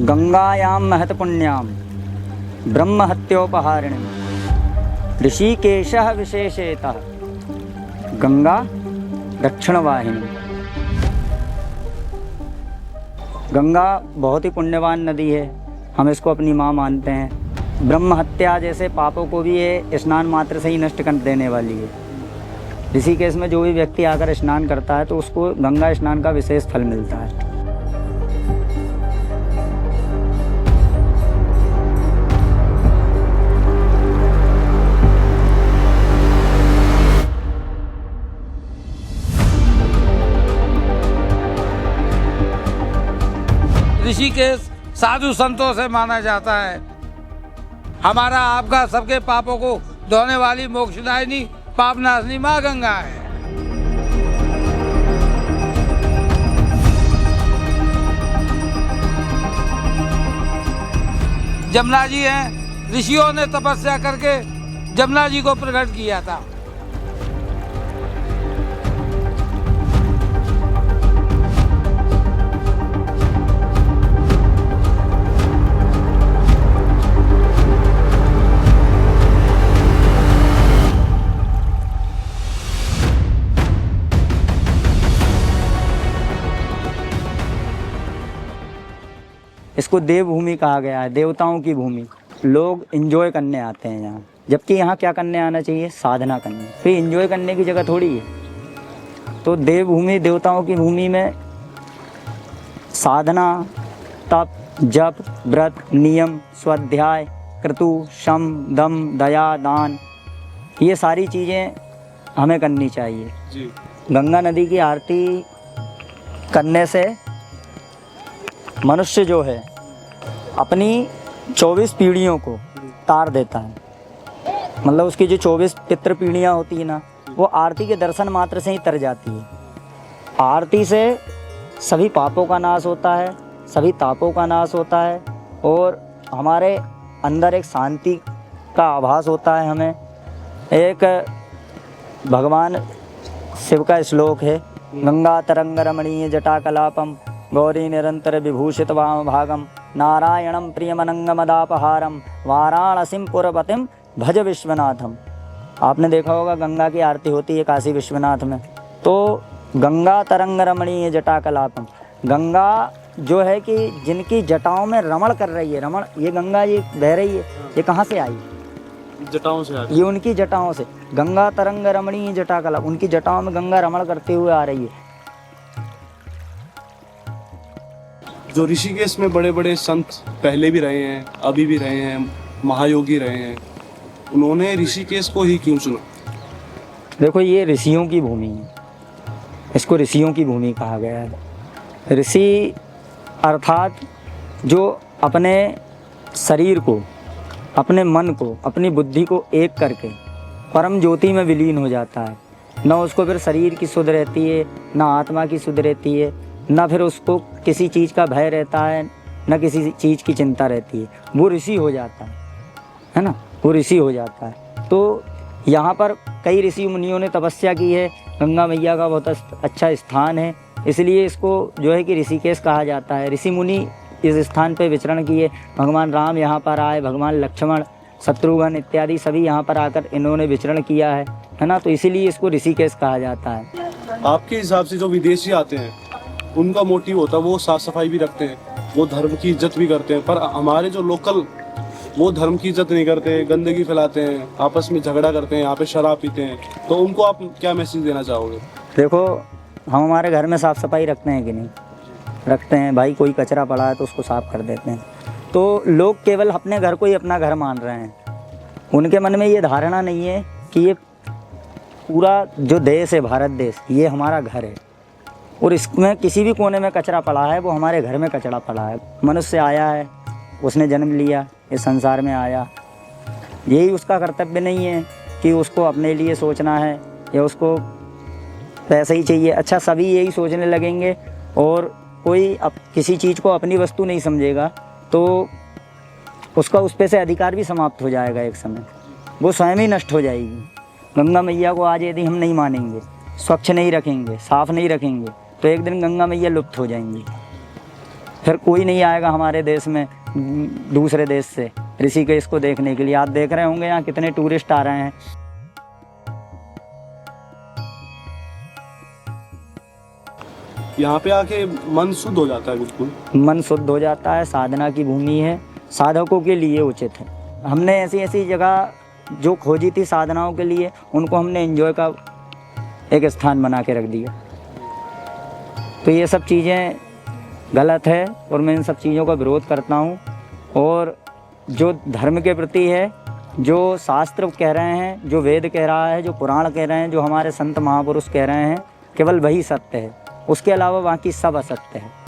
गंगायां महत्पुण्यां ब्रह्महत्योपहारिणीं ऋषिकेशः विशेषेतः गंगा दक्षिणवाहिनी। गंगा बहुत ही पुण्यवान नदी है, हम इसको अपनी माँ मानते हैं। ब्रह्म हत्या जैसे पापों को भी ये स्नान मात्र से ही नष्ट कर देने वाली है। ऋषिकेश में जो भी व्यक्ति आकर स्नान करता है तो उसको गंगा स्नान का विशेष फल मिलता है। ऋषिकेश साधु संतों से माना जाता है। हमारा आपका सबके पापों को धोने वाली मोक्षदायिनी पापनाशनी माँ गंगा है। जमुना जी हैं, ऋषियों ने तपस्या करके जमुना जी को प्रकट किया था। इसको देवभूमि कहा गया है, देवताओं की भूमि। लोग एंजॉय करने आते हैं यहाँ, जबकि यहाँ क्या करने आना चाहिए? साधना करने। फिर एंजॉय करने की जगह थोड़ी है। तो देवभूमि, देवताओं की भूमि में साधना, तप, जप, व्रत, नियम, स्वाध्याय, क्रतु, शम, दम, दया, दान, ये सारी चीज़ें हमें करनी चाहिए जी। गंगा नदी की आरती करने से मनुष्य जो है अपनी 24 पीढ़ियों को तार देता है। मतलब उसकी जो 24 पितृ पीढ़ियाँ होती है ना, वो आरती के दर्शन मात्र से ही तर जाती है। आरती से सभी पापों का नाश होता है, सभी तापों का नाश होता है और हमारे अंदर एक शांति का आभास होता है। हमें एक भगवान शिव का श्लोक है, गंगा तरंग रमणीय जटाकलापम गौरी निरंतर विभूषित वाम भागम नारायणम प्रियमनंगमदापहारम वाराणसीम पुरपतिम भज विश्वनाथम। आपने देखा होगा गंगा की आरती होती है काशी विश्वनाथ में। तो गंगा तरंग रमणीय जटाकलापम, गंगा जो है कि जिनकी जटाओं में रमण कर रही है, रमण, ये गंगा ये बह रही है, ये कहाँ से आई? जटाओं से आई। ये उनकी जटाओं से। गंगा तरंग रमणीय जटाकलाप, उनकी जटाओं में गंगा रमण करते हुए आ रही है। जो ऋषिकेश में बड़े बड़े संत पहले भी रहे हैं, अभी भी रहे हैं, महायोगी रहे हैं, उन्होंने ऋषिकेश को ही क्यों चुना? देखो, ये ऋषियों की भूमि है, इसको ऋषियों की भूमि कहा गया है। ऋषि अर्थात जो अपने शरीर को, अपने मन को, अपनी बुद्धि को एक करके परम ज्योति में विलीन हो जाता है। न उसको फिर शरीर की सुध रहती है, न आत्मा की सुध रहती है, न फिर उसको किसी चीज़ का भय रहता है, न किसी चीज़ की चिंता रहती है। वो ऋषि हो जाता है ना, वो ऋषि हो जाता है। तो यहाँ पर कई ऋषि मुनियों ने तपस्या की है। गंगा मैया का बहुत अच्छा स्थान है, इसलिए इसको जो है कि ऋषिकेश कहा जाता है। ऋषि मुनि इस स्थान पर विचरण किए। भगवान राम यहाँ पर आए, भगवान लक्ष्मण, शत्रुघ्न इत्यादि सभी यहाँ पर आकर इन्होंने विचरण किया है ना। तो इसीलिए इसको ऋषिकेश कहा जाता है। आपके हिसाब से जो विदेशी आते हैं उनका मोटिव होता है, वो साफ सफाई भी रखते हैं, वो धर्म की इज्जत भी करते हैं, पर हमारे जो लोकल, वो धर्म की इज्जत नहीं करते, गंदगी फैलाते हैं, आपस में झगड़ा करते हैं, यहाँ पे शराब पीते हैं। तो उनको आप क्या मैसेज देना चाहोगे? देखो, हम हमारे घर में साफ़ सफाई रखते हैं कि नहीं? रखते हैं भाई। कोई कचरा पड़ा है तो उसको साफ़ कर देते हैं। तो लोग केवल अपने घर को ही अपना घर मान रहे हैं। उनके मन में ये धारणा नहीं है कि ये पूरा जो देश है, भारत देश, ये हमारा घर है और इसमें किसी भी कोने में कचरा पड़ा है, वो हमारे घर में कचरा पड़ा है। मनुष्य आया है, उसने जन्म लिया, इस संसार में आया, यही उसका कर्तव्य नहीं है कि उसको अपने लिए सोचना है या उसको पैसा ही चाहिए। अच्छा, सभी यही सोचने लगेंगे और कोई किसी चीज़ को अपनी वस्तु नहीं समझेगा तो उसका उस पे से अधिकार भी समाप्त हो जाएगा। एक समय वो स्वयं ही नष्ट हो जाएगी। गंगा मैया को आज यदि हम नहीं मानेंगे, स्वच्छ नहीं रखेंगे, साफ़ नहीं रखेंगे, तो एक दिन गंगा मैया लुप्त हो जाएंगी। फिर कोई नहीं आएगा हमारे देश में दूसरे देश से ऋषिकेश को देखने के लिए। आप देख रहे होंगे यहाँ कितने टूरिस्ट आ रहे हैं। यहाँ पे आके मन शुद्ध हो जाता है, बिल्कुल मन शुद्ध हो जाता है। साधना की भूमि है, साधकों के लिए उचित है। हमने ऐसी ऐसी जगह जो खोजी थी साधनाओं के लिए, उनको हमने एंजॉय का एक स्थान बना के रख दिया। तो ये सब चीज़ें गलत है और मैं इन सब चीज़ों का विरोध करता हूँ। और जो धर्म के प्रति है, जो शास्त्र कह रहे हैं, जो वेद कह रहा है, जो पुराण कह रहे हैं, जो हमारे संत महापुरुष कह रहे हैं, केवल वही सत्य है। उसके अलावा बाकी सब असत्य है।